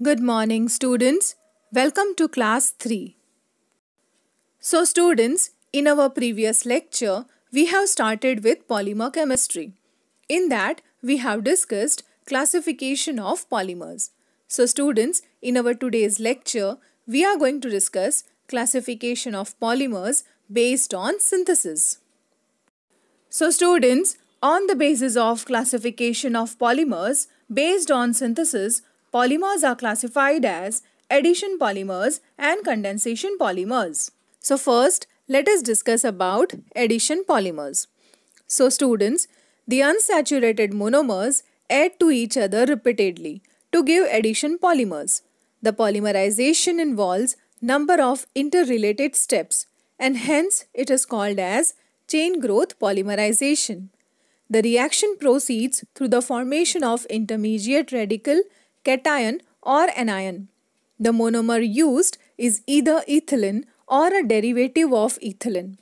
Good morning, students. Welcome to class 3. So, students, in our previous lecture, we have started with polymer chemistry. In that, we have discussed classification of polymers. So, students, in our today's lecture, we are going to discuss classification of polymers based on synthesis. So, students, on the basis of classification of polymers based on synthesis, polymers are classified as addition polymers and condensation polymers. So, first, let us discuss about addition polymers. So, students, the unsaturated monomers add to each other repeatedly to give addition polymers. The polymerization involves number of interrelated steps and hence it is called as chain growth polymerization. The reaction proceeds through the formation of intermediate radical, cation or anion. The monomer used is either ethylene or a derivative of ethylene.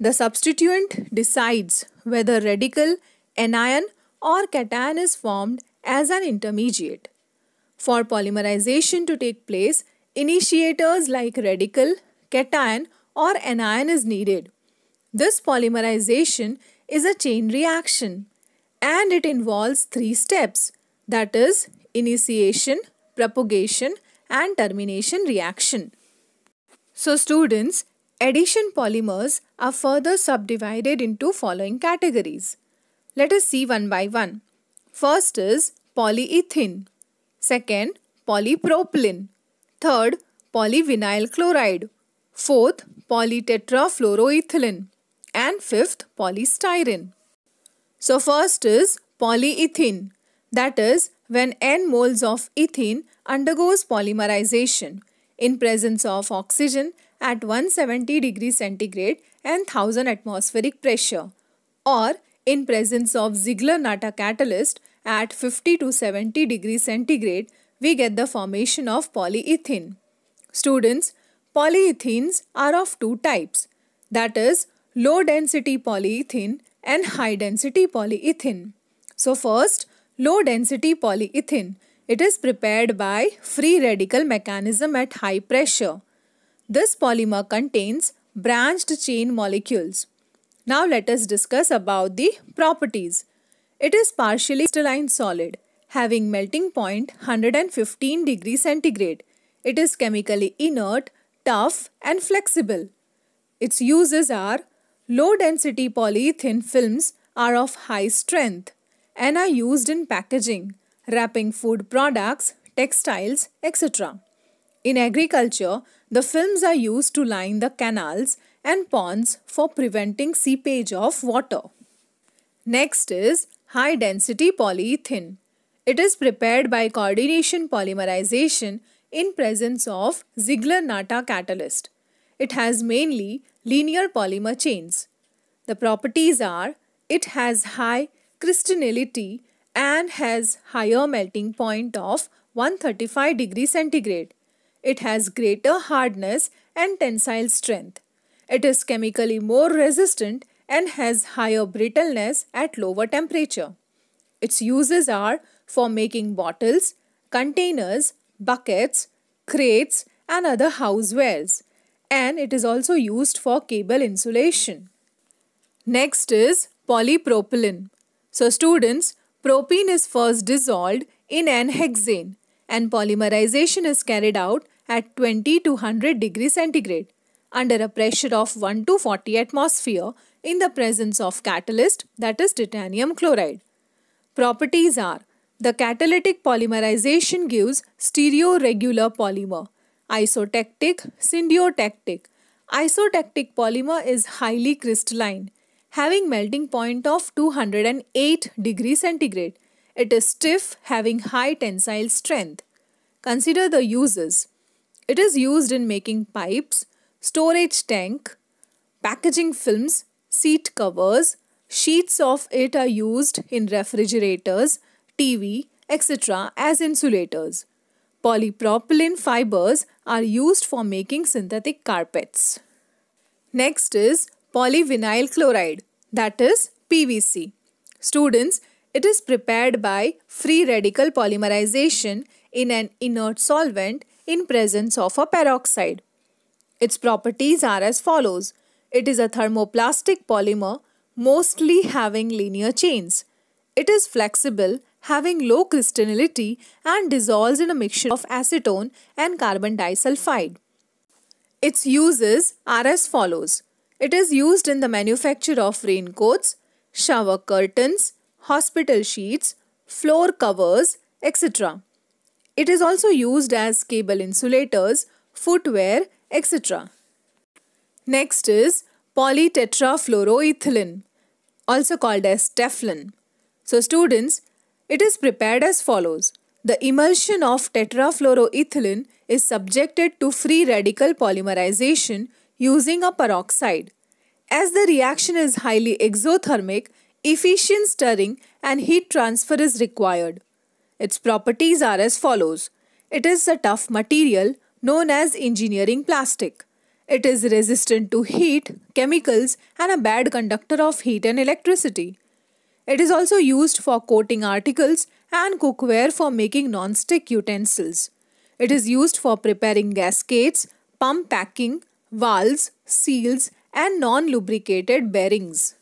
The substituent decides whether radical, anion or cation is formed as an intermediate. For polymerization to take place, initiators like radical, cation or anion is needed. This polymerization is a chain reaction and it involves 3 steps, that is initiation, propagation and termination reaction. So students, addition polymers are further subdivided into following categories. Let us see one by one. First is polyethylene. Second, polypropylene. Third, polyvinyl chloride. Fourth, polytetrafluoroethylene. And fifth, polystyrene. So first is polyethylene. That is when n moles of ethene undergoes polymerization in presence of oxygen at 170 degrees centigrade and 1000 atmospheric pressure, or in presence of Ziegler-Natta catalyst at 50 to 70 degrees centigrade, we get the formation of polyethylene. Students, polyethenes are of 2 types, that is low density polyethylene and high density polyethylene. So first, low density polyethylene. It is prepared by free radical mechanism at high pressure. This polymer contains branched chain molecules. Now let us discuss about the properties. It is partially crystalline solid, having melting point 115 degrees centigrade. It is chemically inert, tough and flexible. Its uses are low density polyethylene films are of high strength and are used in packaging, wrapping food products, textiles, etc. In agriculture, the films are used to line the canals and ponds for preventing seepage of water. Next is high density polyethylene. It is prepared by coordination polymerization in presence of Ziegler-Natta catalyst. It has mainly linear polymer chains. The properties are it has high crystallinity and has higher melting point of 135 degrees centigrade. It has greater hardness and tensile strength. It is chemically more resistant and has higher brittleness at lower temperature. Its uses are for making bottles, containers, buckets, crates and other housewares, and it is also used for cable insulation. Next is polypropylene. So students, propene is first dissolved in an hexane and polymerization is carried out at 20 to 100 degrees centigrade under a pressure of 1 to 40 atmosphere in the presence of catalyst, that is titanium chloride. Properties are the catalytic polymerization gives stereoregular polymer, isotactic, syndiotactic. Isotactic polymer is highly crystalline, having melting point of 208 degrees centigrade. It is stiff, having high tensile strength. Consider the uses. It is used in making pipes, storage tank, packaging films, seat covers. Sheets of it are used in refrigerators, TV, etc. as insulators. Polypropylene fibers are used for making synthetic carpets. Next is polyvinyl chloride, that is PVC. Students, it is prepared by free radical polymerization in an inert solvent in presence of a peroxide. Its properties are as follows. It is a thermoplastic polymer, mostly having linear chains. It is flexible, having low crystallinity and dissolves in a mixture of acetone and carbon disulfide. Its uses are as follows. It is used in the manufacture of raincoats, shower curtains, hospital sheets, floor covers, etc. It is also used as cable insulators, footwear, etc. Next is polytetrafluoroethylene, also called as Teflon. So students, it is prepared as follows. The emulsion of tetrafluoroethylene is subjected to free radical polymerization using a peroxide. As the reaction is highly exothermic, efficient stirring and heat transfer is required. Its properties are as follows. It is a tough material known as engineering plastic. It is resistant to heat, chemicals, and a bad conductor of heat and electricity. It is also used for coating articles and cookware for making non-stick utensils. It is used for preparing gaskets, pump packing, valves, seals, and non-lubricated bearings.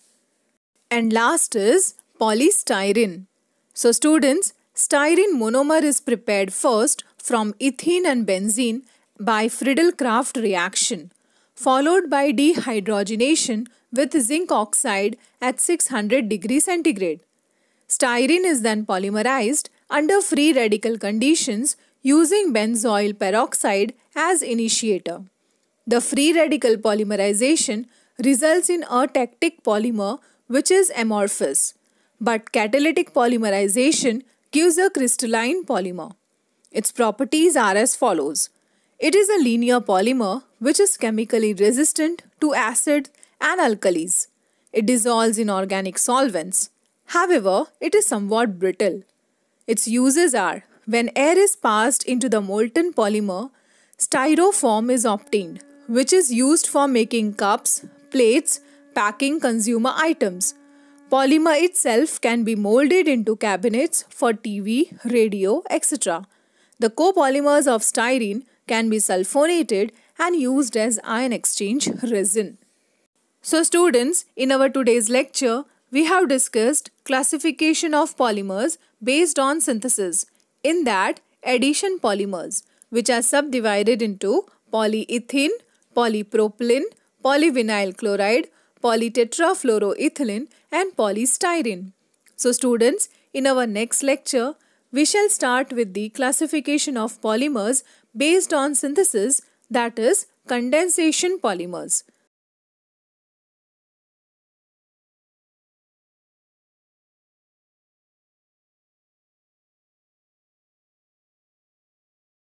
And last is polystyrene. So students, styrene monomer is prepared first from ethene and benzene by Friedel-Crafts reaction, followed by dehydrogenation with zinc oxide at 600 degrees centigrade. Styrene is then polymerized under free radical conditions using benzoyl peroxide as initiator. The free radical polymerization results in a tectic polymer which is amorphous, but catalytic polymerization gives a crystalline polymer. Its properties are as follows. It is a linear polymer which is chemically resistant to acid and alkalis. It dissolves in organic solvents. However, it is somewhat brittle. Its uses are, when air is passed into the molten polymer, styrofoam is obtained, which is used for making cups, plates, packing consumer items. Polymer itself can be molded into cabinets for TV, radio, etc. The copolymers of styrene can be sulfonated and used as ion exchange resin. So students, in our today's lecture, we have discussed classification of polymers based on synthesis. In that, addition polymers, which are subdivided into polyethylene, polypropylene, polyvinyl chloride, polytetrafluoroethylene, and polystyrene. So students, in our next lecture, we shall start with the classification of polymers based on synthesis, that is condensation polymers.